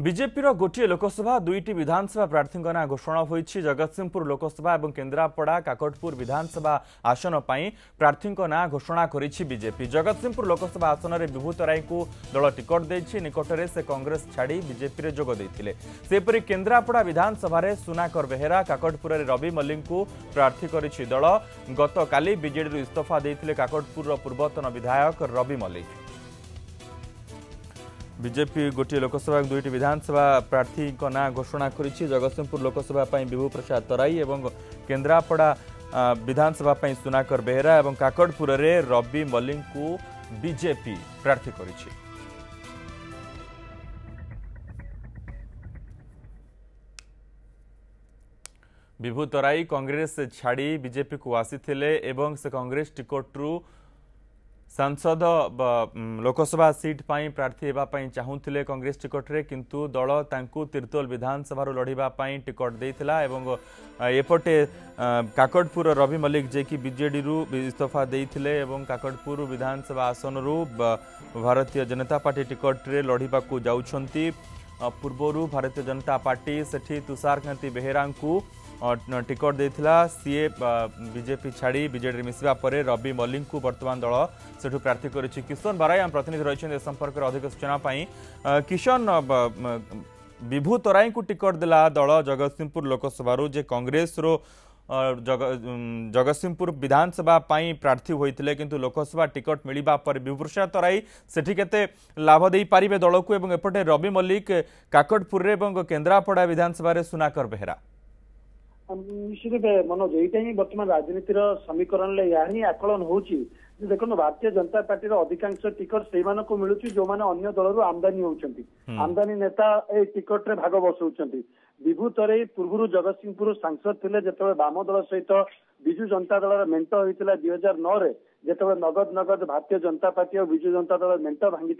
BJP गोटे लोकसभा दुईटी विधानसभा प्रार्थी ना घोषणा होईछि। जगतसिंहपुर लोकसभा और केन्द्रापड़ा काकटपुर विधानसभा आसन पर प्रार्थी ना घोषणा करिछि बीजेपी। जगतसिंहपुर लोकसभा आसन में विभूत राय को दल टिकट देछि। निकटरे से कांग्रेस छाड़ी बीजेपी रे जोग देथिले। सेपरि केन्द्रापड़ा विधानसभा रे सुनाकर बेहेरा, काकटपुर रे रवि मल्लिक को प्रार्थी करिछि दल। गतकाली बीजेडी इस्तीफा देथिले काकटपुर पूर्वतन विधायक रवि मल्लिक। बीजेपी गोटे लोकसभा और दुईटी विधानसभा प्रार्थी ना घोषणा करिछि। जगतसिंहपुर लोकसभा विभू प्रसाद तराई और केन्द्रापड़ा विधानसभा सुनाकर बेहेरा और काकटपुर रे रवि मल्लिक को बीजेपी प्रार्थी करिछि। विभू तराई कांग्रेस छाड़ी बीजेपी को आसीथिले एवं से कांग्रेस टिकट रु सांसद लोकसभा सीट पाई प्रार्थी हेबाई चाहूले कांग्रेस टिकट रे, किंतु दल तांकु तिर्तोल विधानसभा लड़िबा पाई टिकट देइथिला एवं एपटे काकटपुर रवि मल्लिक जे कि बीजेडी रु इस्तीफा देइथिले एवं काकटपुर विधानसभा आसन रु भारतीय जनता पार्टी टिकट रे लड़िबा को जाउछंती। पूर्वरु भारतीय जनता पार्टी सेठी तुषारकांति बेहेरा को टिकट देथिला। सीए बीजेपी छाड़ी बीजेडी मिसवा परे रवि मल्लिक को वर्तमान दल सेठु प्रार्थी करिछि। किशन बाराई आम प्रतिनिधि रही संपर्क में अधिक सूचना पाई। किशन, विभू तराई को टिकट देला दल जगतसिंहपुर लोकसभा जे कांग्रेस रो जगतसिंहपुर विधानसभा प्रार्थी होइतिले, किंतु लोकसभा टिकट मिलिबा पर विभू प्रसाद तराई सेठी केते लाभ देई पारिबे दल को एवं एपटे रवि मल्लिक काकटपुर रे एवं केन्द्रापड़ा विधानसभा रे सुनाकर बेहेरा। निश्चित मनोज यही बर्तमान राजनीतिर समीकरण ही आकलन होची। देखो भारतीय जनता पार्टी अधिकांश टिकट से मिलूँ जो मैंने अन्य दल आमदानी होती आमदानी नेता ए टिकट रे भाग बसौंट। विभू तराई पूर्व जगतसिंहपुर सांसद थे जो बाम दल सहित विजु जनता दल मेंट होता 2009 जिते नगद नगद भारतीय जनता पार्टी और विजु जनता दल मेंट भांगी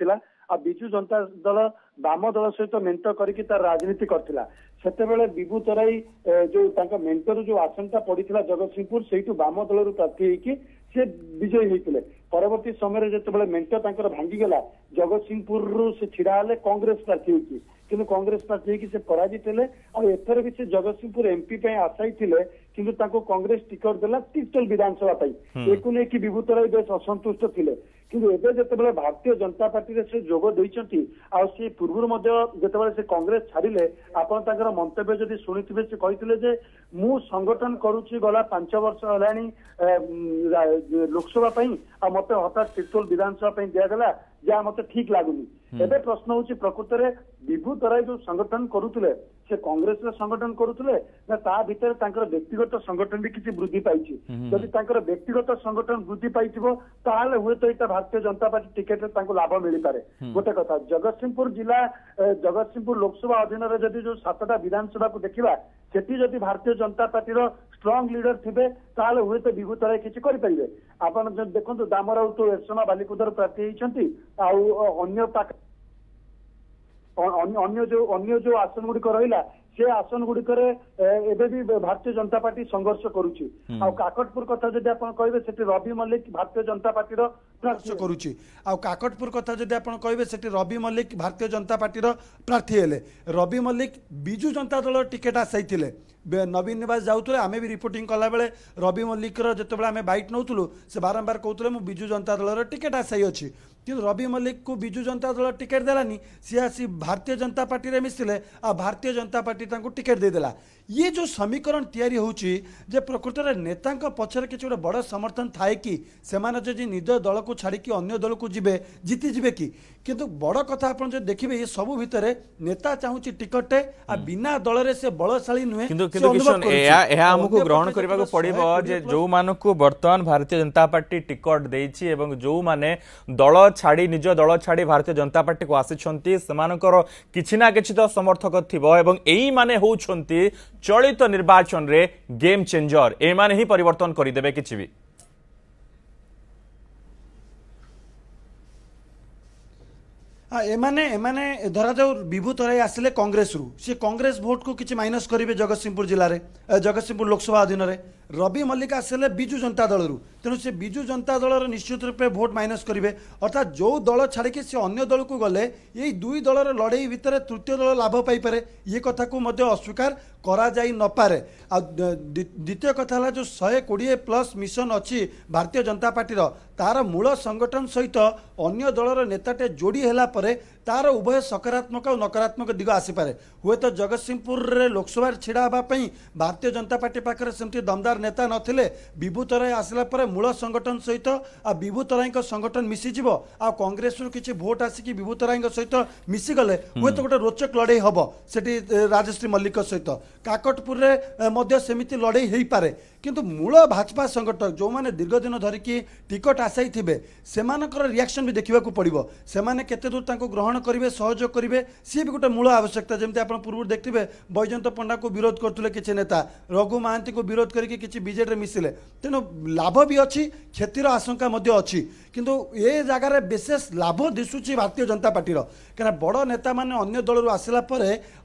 विजु जनता दल बाम दल सहित मेंट करके तार राजनीति करथिला। सेतेबेले विभू तराई जो मेंटर जो आसनटा पड़ीथिला जगतसिंहपुर से बाम दल प्रार्थी होइकी से विजयी होते। परवर्ती समय जिते मेंट तांकर भांगीगला जगतसिंहपुर से छिड़ा हेले कांग्रेस प्रार्थी होइकी, किंतु कांग्रेस प्रार्थी होइकी से पराजित हेले। और एथर भी से जगतसिंहपुर एमपी पे आशायी थिले, किंतु तांको कांग्रेस टिकट देला तिर्तोल विधानसभा एकु नै कि विभू तराई बेस असंतुष्ट थिले। किंतु एबे जतेबेले भारतीय जनता पार्टी रे से जोग दैछंती आ से पूर्व मध्य जतेबेले से कांग्रेस छाड़िले आपण तांकर मंतव्य जदि सुनिथिबे से कहिथिले जे मु संगठन करूची गला 5 वर्ष हलानी लोकसभा पई आ मते हठात तिर्तोल विधानसभा पई दिया गला जहाँ मत ठीक लगुनि। एबे प्रश्न होची प्रकृत रे विभू तराई जो संगठन करुथिले से कांग्रेस रे संगठन करुथिले ना ता भीतर तांकर व्यक्तिगत संगठन भी किछि वृद्धि पाइछि। जदि तांकर व्यक्तिगत संगठन वृद्धि पाइथिबो ताले हुए तो एटा भारतीय जनता पार्टी टिकेट रे तांको लाभ मिली पारे। गोटे कथा जगतसिंहपुर जिला जगतसिंहपुर लोकसभा अधीन रे जदि जो 7टा विधानसभा को देखिबा सेठी जदि भारतीय जनता पार्टी रो स्ट्रांग लीडर थिबे ताले हुए तो विभू तराई किछि करि परिबे। आपण देखंतु दामराउ तो एरसमा बालिकुदर प्रार्थी होइछंती अन्य जो आसन गुड़िक रहा से आसन गुड़िक भारतीय जनता पार्टी संघर्ष करुच्ची। काकटपुर कथा जदि आपण कहबे सेठी रवि मल्लिक भारतीय जनता पार्टी प्रार्थी करुच्ची। काकटपुर कथा जदि आपण कहबे सेठी रवि मल्लिक भारतीय जनता पार्टी प्रार्थी हेले। रवि मल्लिक विजु जनता दल टिकेट आसाइथिले, नवीन निवास जाऊे आम भी रिपोर्टिंग कला बेले रवि मल्लिक जो आम बैट नौलु से बारंबार कहते हैं विजु जनता दल टिकेट आशाई अच्छी, कि रवि मल्लिक को विजु जनता दल टिकेट देलानी सी आसी भारतीय जनता पार्टी रे मिसिले आ भारतीय जनता पार्टी तांको टिकेट दे देला। ये जो समीकरण तैयारी होउची जे प्रकृत रे नेता पछरे किछि गोटे बड़ समर्थन थाए कि सेमाने जे निज दल को छाड़ी कि अन्य दल को जिबे जीति जिबे कि, किंतु बड़ कथा आपण जे देखिबे ये सब भितरे नेता चाहूची टिकटे आ बिना दल रे से बलशाली नुहे। किंतु किशन एहा हमकु ग्रहण करबा को पड़िबो जे जो मानकु वर्तमान भारतीय जनता पार्टी टिकट देइछि एवं जो माने दल छाड़ी निज दल छाड़ी भारतीय जनता पार्टी को आसिछंती सेमानकर किछि ना किछि तो समर्थक थिबो एवं एई माने होउछंती चलित निर्वाचन रे गेम चेंजर, ए माने ही परिवर्तन करि देबे किछि भी। एमाने धरा जाऊ विभू तराई आसिले कांग्रेस रु से कांग्रेस भोट को किछि माइनस करिवे जगतसिंहपुर जिले में जगतसिंहपुर लोकसभा अधीन रे रवि मल्लिक आसिले बिजु जनता दल रु तेणु से बिजु जनता दल निश्चित रूप भोट माइनस करेंगे अर्थात जो दल छाड़ी से अन्य दल को गले यही दुई दलर लड़ई भितर तृतीय दल लाभ पाइपे ये कथा को अस्वीकार करा जाई न पारे। आ द्वितीय कथा है जो 120+ मिशन अच्छी भारतीय जनता पार्टी तार मूल संगठन सहित अन्य दलर नेताटे जोड़ी है तार उभय सकारात्मक और नकारात्मक दिग आसीपे हुए तो जगतसिंहपुर रे लोकसभा छिड़ा हाँपाई भारतीय जनता पार्टी पाखे सेमती दमदार नेता नथिले विभू तराई आसला परे मूल संगठन सहित आ विभू तराई संगठन मिसीजिव आ कांग्रेस रु किछि भोट आसिकी विभू तराई सहित मिसीगले हुए तो गोटे रोचक लड़ई हम सेठी राजश्री मल्लिक सहित काकटपुर रे मध्य सेमिति लड़ई हेई पारे किंतु मूल भाजपा संगठन जो माने दीर्घ दिन धरिकी टिकट आशाई थिबे सेमानकर रिएक्शन भी देखा पड़ो सेमाने केते दूर तांको ग्रहण करेंगे सहयोग करेंगे सी भी गोटे मूल आवश्यकता जमी आप पूर्व देखिए बैजयंत पंडा को विरोध करते किसी नेता रघु महांती को विरोध करके किसी बीजेडी मिसिले तेणु लाभ भी अच्छी क्षतिर आशंका अच्छी किंतु ये जगार विशेष लाभ दिशुची भारतीय जनता पार्टी कहीं बड़ नेता माने अन्य दल आसला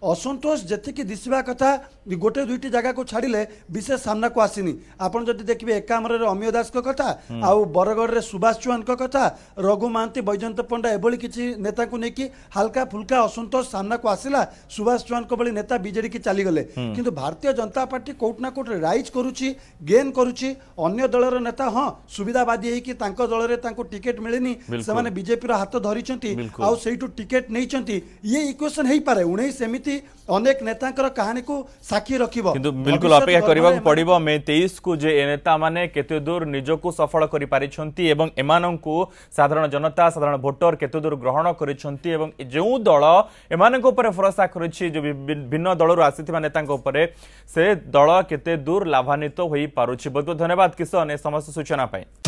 असंतोष जी दिशा कथा गोटे दुईटी जगह को छाड़े विशेष सामना को आसीनी आपड़ जब देखिए एकामर अमिय दास कथा आउ बरगढ़ में सुभाष चौहान कथा रघु महांती बैजयंत पंडा एभली किसी नेता को लेकिन हल्का फुल्का असंतोष सामना को आसला सुभाष चौहान को भली नेता बीजेडी की चलीगले किंतु भारतीय जनता पार्टी कोटना कोट राइज करुच्ची गेन करुच्ची अन्य दलर नेता हाँ सुविधावादी होगी दल में टिकेट मिलेनी से बीजेपी हाथ धरी आठू टिकेट नहीं ये इक्वेशन हो पारे 19 सेमिति अनेक नेता कहानी को साक्षी रखिबो किंतु बिल्कुल अपेक्षा करबा पड़िबो मे 23 को जे नेता माने केते दूर निजको सफल करि पारिछंती एवं एमानंकु साधारण जनता साधारण भोटर केते दूर ग्रहण करिछंती एवं जो दल एमानंको ऊपर भरोसा करिछि जो भिन्न दलरु आसीथिबा नेतांको ऊपर से दल केते दूर लाभान्वित होई पारुछि। बहुत बहुत धन्यवाद किशन ए समस्त सूचना पाई।